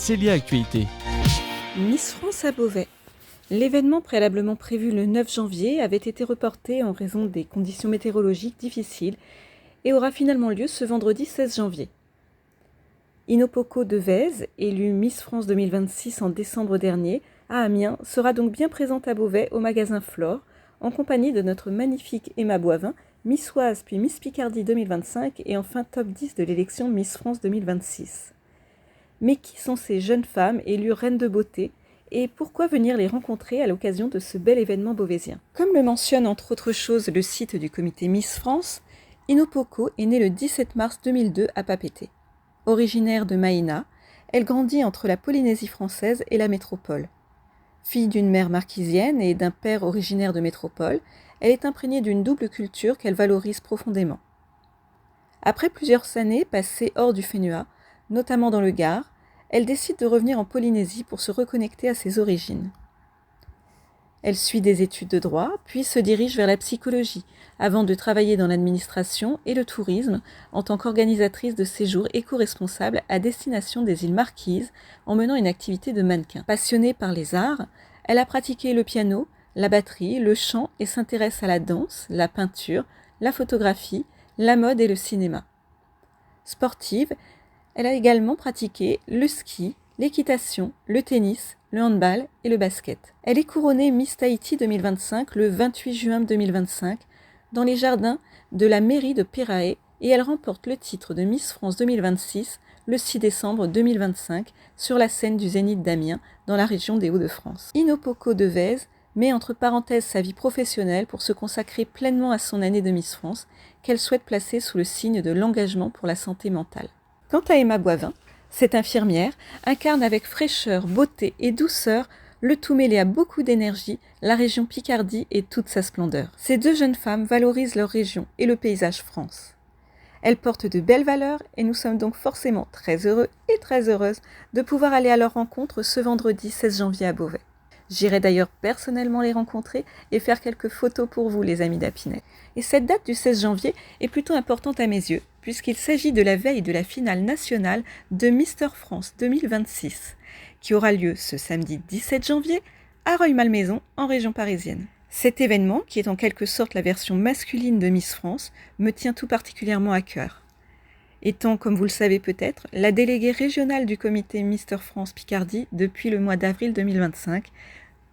Célia Actualité. Miss France à Beauvais. L'événement préalablement prévu le 9 janvier avait été reporté en raison des conditions météorologiques difficiles et aura finalement lieu ce vendredi 16 janvier. Inopoko Devèze, élue Miss France 2026 en décembre dernier à Amiens, sera donc bien présente à Beauvais au magasin Flore, en compagnie de notre magnifique Emma Boivin, Missoise puis Miss Picardie 2025 et enfin top 10 de l'élection Miss France 2026. Mais qui sont ces jeunes femmes élues reines de beauté et pourquoi venir les rencontrer à l'occasion de ce bel événement beauvaisien? Comme le mentionne entre autres choses le site du comité Miss France, Inopoko est née le 17 mars 2002 à Papeete. Originaire de Maïna, elle grandit entre la Polynésie française et la métropole. Fille d'une mère marquisienne et d'un père originaire de métropole, elle est imprégnée d'une double culture qu'elle valorise profondément. Après plusieurs années passées hors du FENUA, notamment dans le Gard, elle décide de revenir en Polynésie pour se reconnecter à ses origines. Elle suit des études de droit, puis se dirige vers la psychologie, avant de travailler dans l'administration et le tourisme en tant qu'organisatrice de séjours éco-responsables à destination des îles Marquises en menant une activité de mannequin. Passionnée par les arts, elle a pratiqué le piano, la batterie, le chant et s'intéresse à la danse, la peinture, la photographie, la mode et le cinéma. Sportive, elle a également pratiqué le ski, l'équitation, le tennis, le handball et le basket. Elle est couronnée Miss Tahiti 2025 le 28 juin 2025 dans les jardins de la mairie de Pirae et elle remporte le titre de Miss France 2026 le 6 décembre 2025 sur la scène du Zénith d'Amiens dans la région des Hauts-de-France. Inopoko Devèze met entre parenthèses sa vie professionnelle pour se consacrer pleinement à son année de Miss France qu'elle souhaite placer sous le signe de l'engagement pour la santé mentale. Quant à Emma Boivin, cette infirmière incarne avec fraîcheur, beauté et douceur, le tout mêlé à beaucoup d'énergie, la région Picardie et toute sa splendeur. Ces deux jeunes femmes valorisent leur région et le paysage France. Elles portent de belles valeurs et nous sommes donc forcément très heureux et très heureuses de pouvoir aller à leur rencontre ce vendredi 16 janvier à Beauvais. J'irai d'ailleurs personnellement les rencontrer et faire quelques photos pour vous, les amis d'Apinet. Et cette date du 16 janvier est plutôt importante à mes yeux, puisqu'il s'agit de la veille de la finale nationale de Mister France 2026, qui aura lieu ce samedi 17 janvier à Rueil-Malmaison, en région parisienne. Cet événement, qui est en quelque sorte la version masculine de Miss France, me tient tout particulièrement à cœur. Étant, comme vous le savez peut-être, la déléguée régionale du comité Mister France Picardie depuis le mois d'avril 2025,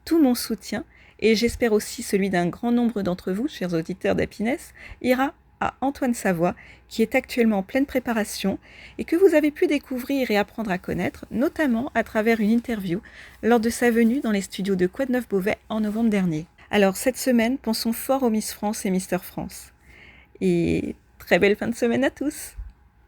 tout mon soutien, et j'espère aussi celui d'un grand nombre d'entre vous, chers auditeurs d'Happiness, ira à Antoine Savoie, qui est actuellement en pleine préparation et que vous avez pu découvrir et apprendre à connaître, notamment à travers une interview lors de sa venue dans les studios de Quoi de Neuf Beauvais en novembre dernier. Alors cette semaine, pensons fort aux Miss France et Mister France. Et très belle fin de semaine à tous!